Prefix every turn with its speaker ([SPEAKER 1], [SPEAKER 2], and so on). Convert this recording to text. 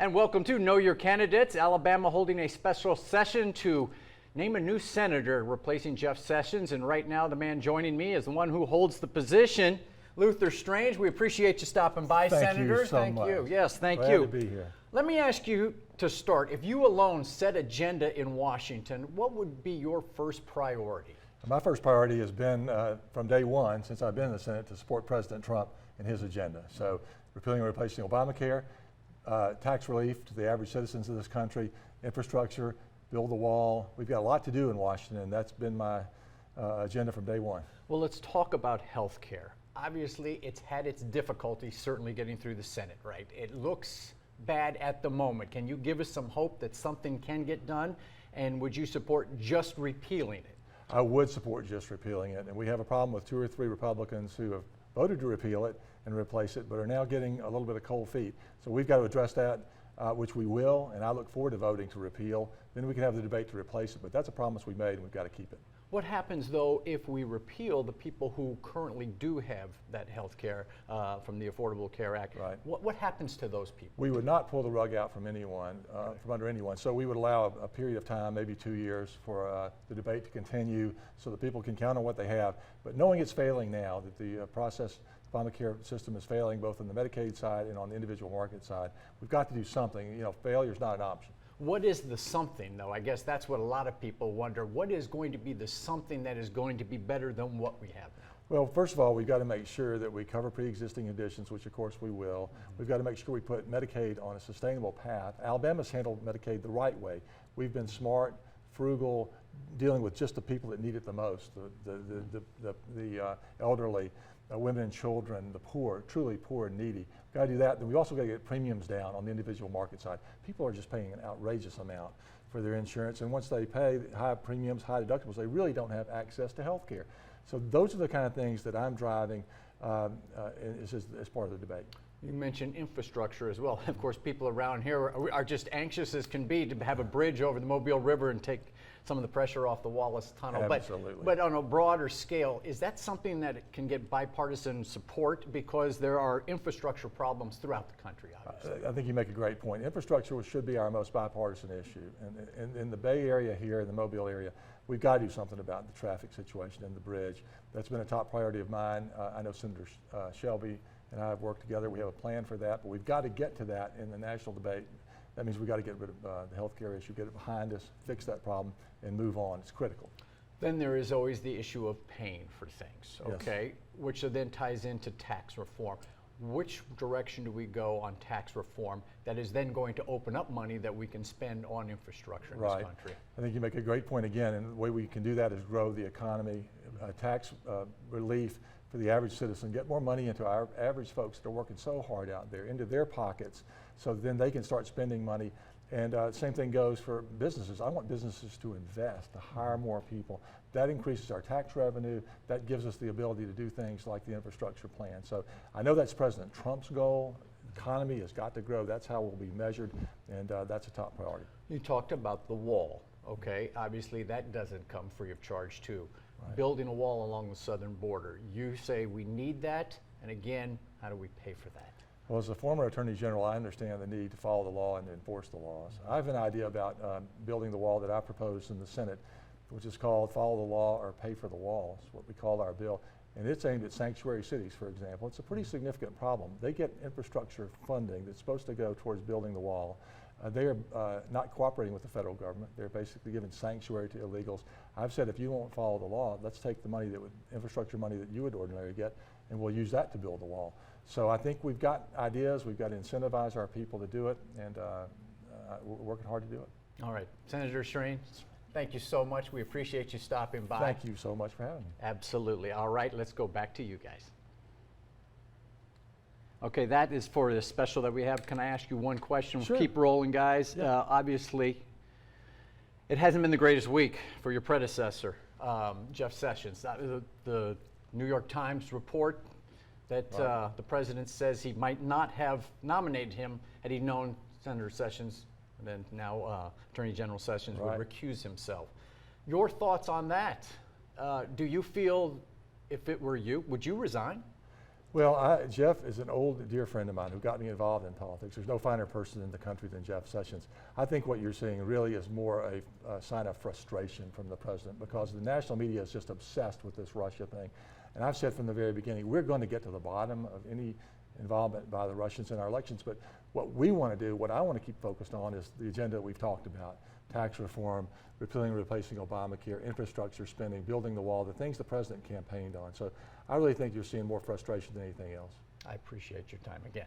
[SPEAKER 1] And welcome to Know Your Candidates. Alabama holding a special session to name a new senator replacing Jeff Sessions. And right now, the man joining me is the one who holds the position, Luther Strange. We appreciate you stopping by, Senator.
[SPEAKER 2] Thank you.
[SPEAKER 1] Yes, thank
[SPEAKER 2] Glad
[SPEAKER 1] you.
[SPEAKER 2] to be here.
[SPEAKER 1] Let me ask you to start. If you alone set agenda in Washington, what would be your first priority?
[SPEAKER 2] My first priority has been, from day one, since I've been in the Senate, to support President Trump and his agenda. So repealing and replacing Obamacare, tax relief to the average citizens of this country, infrastructure, build the wall. We've got a lot to do in Washington, and that's been my agenda from day one.
[SPEAKER 1] Well, let's talk about health care. Obviously, it's had its difficulties certainly getting through the Senate, right? It looks bad at the moment. Can you give us some hope that something can get done? And would you support just repealing it?
[SPEAKER 2] I would support just repealing it, and we have a problem with 2 or 3 Republicans who have voted to repeal it and replace it, but are now getting a little bit of cold feet. So we've got to address that, which we will, and I look forward to voting to repeal. Then we can have the debate to replace it, but that's a promise we made, and we've got to keep it.
[SPEAKER 1] What happens, though, if we repeal the people who currently do have that health care from the Affordable Care Act?
[SPEAKER 2] Right.
[SPEAKER 1] What happens to those people?
[SPEAKER 2] We would not pull the rug out from anyone, from under anyone. So we would allow a period of time, maybe 2 years, for the debate to continue so that people can count on what they have. But knowing it's failing now, that the Obamacare system is failing both on the Medicaid side and on the individual market side, we've got to do something. You know, failure's not an option.
[SPEAKER 1] What is the something, though? I guess that's what a lot of people wonder. What is going to be the something that is going to be better than what we have now?
[SPEAKER 2] Well, first of all, we've got to make sure that we cover pre-existing conditions, which of course we will. We've got to make sure we put Medicaid on a sustainable path. Alabama's handled Medicaid the right way. We've been smart, frugal, dealing with just the people that need it the most, the elderly, women and children, the poor, truly poor and needy. We've got to do that. Then we also got to get premiums down on the individual market side. People are just paying an outrageous amount for their insurance, and once they pay high premiums, high deductibles, they really don't have access to health care. So those are the kind of things that I'm driving as part of the debate.
[SPEAKER 1] You mentioned infrastructure as well. Of course, people around here are just anxious as can be to have a bridge over the Mobile River and take some of the pressure off the Wallace Tunnel.
[SPEAKER 2] Absolutely.
[SPEAKER 1] But on a broader scale, is that something that can get bipartisan support? Because there are infrastructure problems throughout the country, obviously.
[SPEAKER 2] I think you make a great point. Infrastructure should be our most bipartisan issue. And in the Bay Area here, in the Mobile area, we've got to do something about the traffic situation and the bridge. That's been a top priority of mine. I know Senator Shelby and I have worked together. We have a plan for that, but we've got to get to that in the national debate. That means we've got to get rid of the health care issue, get it behind us, fix that problem, and move on. It's critical.
[SPEAKER 1] Then there is always the issue of paying for things, okay? Yes. Which then ties into tax reform. Which direction do we go on tax reform that is then going to open up money that we can spend on infrastructure in this country?
[SPEAKER 2] I think you make a great point again, and the way we can do that is grow the economy, tax relief for the average citizen, get more money into our average folks that are working so hard out there, into their pockets, so then they can start spending money. And same thing goes for businesses. I want businesses to invest, to hire more people. That increases our tax revenue. That gives us the ability to do things like the infrastructure plan. So I know that's President Trump's goal. The economy has got to grow. That's how we'll be measured, and that's a top priority.
[SPEAKER 1] You talked about the wall, okay? Obviously that doesn't come free of charge too. Right. Building a wall along the southern border. You say we need that, and again, how do we pay for that?
[SPEAKER 2] Well, as a former Attorney General, I understand the need to follow the law and enforce the laws. I have an idea about building the wall that I proposed in the Senate, which is called Follow the Law or Pay for the Wall. It's what we call our bill. And it's aimed at sanctuary cities, for example. It's a pretty significant problem. They get infrastructure funding that's supposed to go towards building the wall. They are not cooperating with the federal government. They're basically giving sanctuary to illegals. I've said if you won't follow the law, let's take the money that would, infrastructure money that you would ordinarily get, and we'll use that to build the wall. So I think we've got ideas, we've got to incentivize our people to do it, and we're working hard to do it.
[SPEAKER 1] All right, Senator Strange, thank you so much. We appreciate you stopping by.
[SPEAKER 2] Thank you so much for having me.
[SPEAKER 1] Absolutely. All right, let's go back to you guys. Okay, that is for the special that we have. Can I ask you one question?
[SPEAKER 2] Sure.
[SPEAKER 1] Keep rolling, guys.
[SPEAKER 2] Yeah.
[SPEAKER 1] Obviously, it hasn't been the greatest week for your predecessor, Jeff Sessions. The New York Times report that the president says he might not have nominated him had he known Senator Sessions, and then now Attorney General Sessions would recuse himself. Your thoughts on that? Do you feel, if it were you, would you resign?
[SPEAKER 2] Well, Jeff is an old dear friend of mine who got me involved in politics. There's no finer person in the country than Jeff Sessions. I think what you're seeing really is more a sign of frustration from the president, because the national media is just obsessed with this Russia thing. And I've said from the very beginning, we're going to get to the bottom of any involvement by the Russians in our elections. But what we want to do, what I want to keep focused on, is the agenda that we've talked about: tax reform, repealing and replacing Obamacare, infrastructure spending, building the wall, the things the president campaigned on. So I really think you're seeing more frustration than anything else.
[SPEAKER 1] I appreciate your time again.